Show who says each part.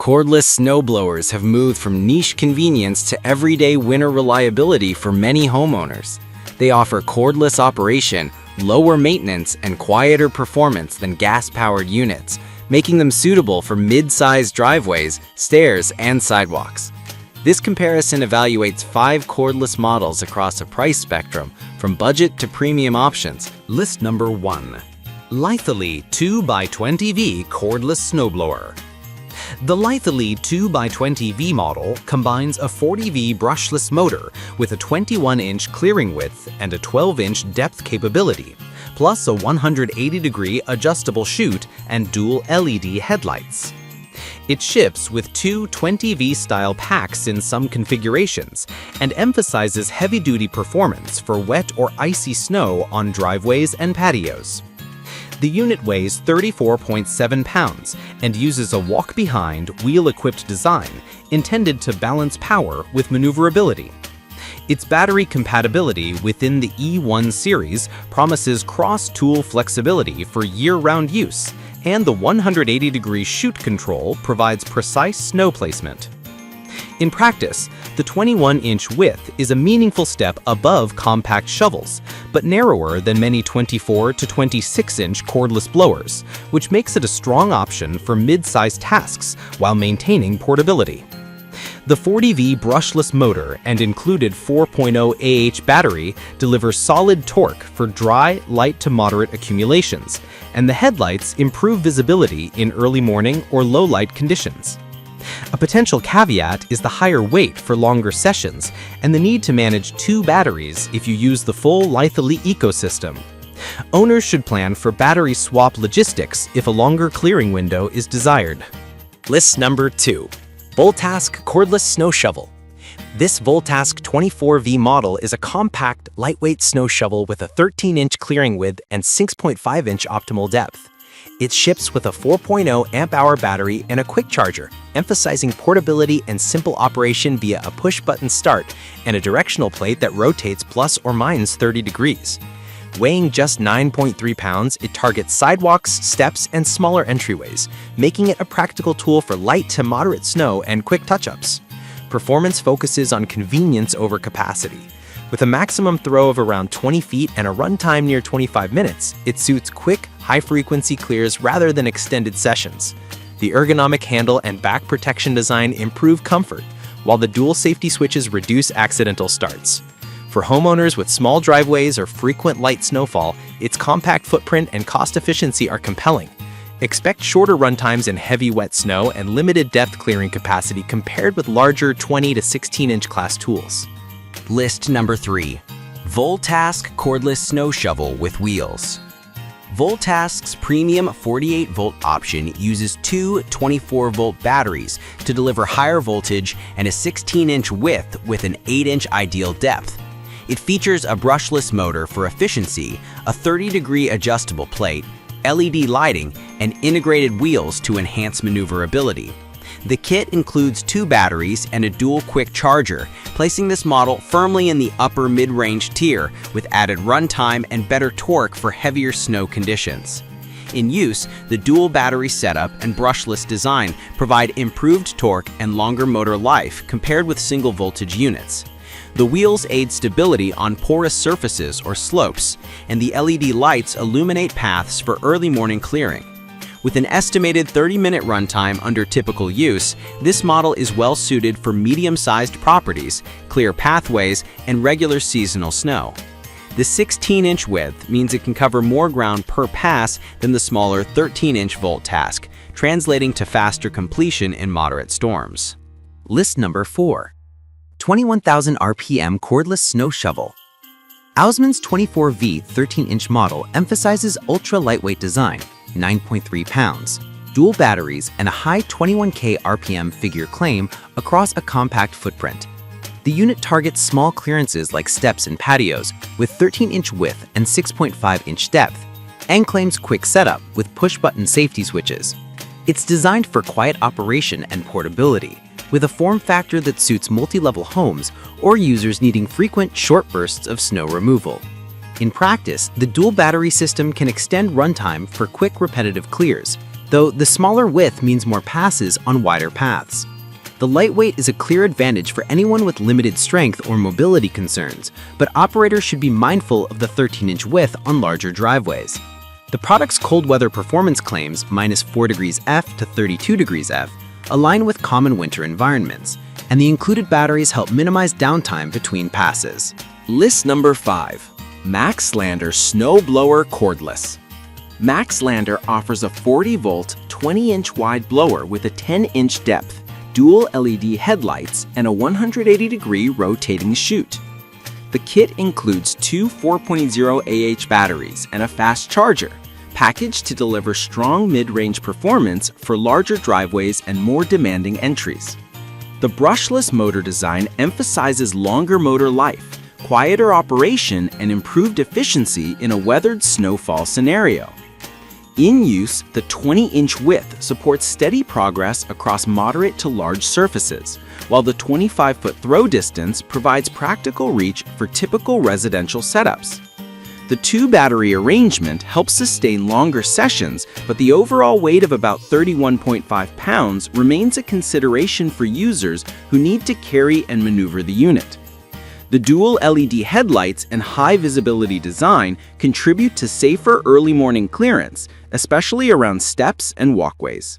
Speaker 1: Cordless snowblowers have moved from niche convenience to everyday winter reliability for many homeowners. They offer cordless operation, lower maintenance, and quieter performance than gas-powered units, making them suitable for mid-sized driveways, stairs, and sidewalks. This comparison evaluates 5 cordless models across a price spectrum, from budget to premium options.
Speaker 2: List number 1. Lithaly 2x20V Cordless Snowblower. The Lithaly 2x20V model combines a 40V brushless motor with a 21-inch clearing width and a 12-inch depth capability, plus a 180-degree adjustable chute and dual LED headlights. It ships with 2 20V-style packs in some configurations and emphasizes heavy-duty performance for wet or icy snow on driveways and patios. The unit weighs 34.7 pounds and uses a walk-behind, wheel-equipped design intended to balance power with maneuverability. Its battery compatibility within the E1 series promises cross-tool flexibility for year-round use, and the 180-degree chute control provides precise snow placement. In practice, the 21-inch width is a meaningful step above compact shovels, but narrower than many 24 to 26-inch cordless blowers, which makes it a strong option for mid-sized tasks while maintaining portability. The 40V brushless motor and included 4.0 AH battery deliver solid torque for dry, light to moderate accumulations, and the headlights improve visibility in early morning or low light conditions. A potential caveat is the higher weight for longer sessions and the need to manage 2 batteries if you use the full Lithaly ecosystem. Owners should plan for battery swap logistics if a longer clearing window is desired.
Speaker 1: List number 2. Voltask Cordless Snow Shovel. This Voltask 24V model is a compact, lightweight snow shovel with a 13-inch clearing width and 6.5-inch optimal depth. It ships with a 4.0 amp-hour battery and a quick charger, emphasizing portability and simple operation via a push-button start and a directional plate that rotates plus or minus 30 degrees. Weighing just 9.3 pounds, it targets sidewalks, steps, and smaller entryways, making it a practical tool for light to moderate snow and quick touch-ups. Performance focuses on convenience over capacity. With a maximum throw of around 20 feet and a runtime near 25 minutes, it suits quick, high-frequency clears rather than extended sessions. The ergonomic handle and back protection design improve comfort, while the dual safety switches reduce accidental starts. For homeowners with small driveways or frequent light snowfall, its compact footprint and cost efficiency are compelling. Expect shorter runtimes in heavy wet snow and limited depth clearing capacity compared with larger 20 to 16-inch class tools.
Speaker 3: List number 3. Voltask Cordless Snow Shovel with Wheels. Voltask's premium 48-volt option uses 2 24-volt batteries to deliver higher voltage and a 16-inch width with an 8-inch ideal depth. It features a brushless motor for efficiency, a 30-degree adjustable plate, LED lighting, and integrated wheels to enhance maneuverability. The kit includes 2 batteries and a dual quick charger, placing this model firmly in the upper mid-range tier with added runtime and better torque for heavier snow conditions. In use, the dual battery setup and brushless design provide improved torque and longer motor life compared with single voltage units. The wheels aid stability on porous surfaces or slopes, and the LED lights illuminate paths for early morning clearing. With an estimated 30-minute runtime under typical use, this model is well suited for medium-sized properties, clear pathways, and regular seasonal snow. The 16-inch width means it can cover more ground per pass than the smaller 13-inch Voltask, translating to faster completion in moderate storms.
Speaker 2: List number 4. 21,000 RPM Cordless Snow Shovel. Ausman's 24V 13-inch model emphasizes ultra-lightweight design, 9.3 pounds, dual batteries, and a high 21K RPM figure claim across a compact footprint. The unit targets small clearances like steps and patios with 13-inch width and 6.5-inch depth, and claims quick setup with push-button safety switches. It's designed for quiet operation and portability, with a form factor that suits multi-level homes or users needing frequent, short bursts of snow removal. In practice, the dual battery system can extend runtime for quick, repetitive clears,
Speaker 1: though the smaller width means more passes on wider paths. The lightweight is a clear advantage for anyone with limited strength or mobility concerns, but operators should be mindful of the 13-inch width on larger driveways. The product's cold weather performance claims -4 degrees F to 32 degrees F align with common winter environments, and the included batteries help minimize downtime between passes.
Speaker 3: List number 5. MaxLander Snowblower Cordless. MaxLander offers a 40-volt, 20-inch wide blower with a 10-inch depth, dual LED headlights, and a 180-degree rotating chute. The kit includes two 4.0 AH batteries and a fast charger, packaged to deliver strong mid-range performance for larger driveways and more demanding entries. The brushless motor design emphasizes longer motor life, quieter operation, and improved efficiency in a weathered snowfall scenario. In use, the 20-inch width supports steady progress across moderate to large surfaces, while the 25-foot throw distance provides practical reach for typical residential setups. The two-battery arrangement helps sustain longer sessions, but the overall weight of about 31.5 pounds remains a consideration for users who need to carry and maneuver the unit. The dual LED headlights and high-visibility design contribute to safer early morning clearance, especially around steps and walkways.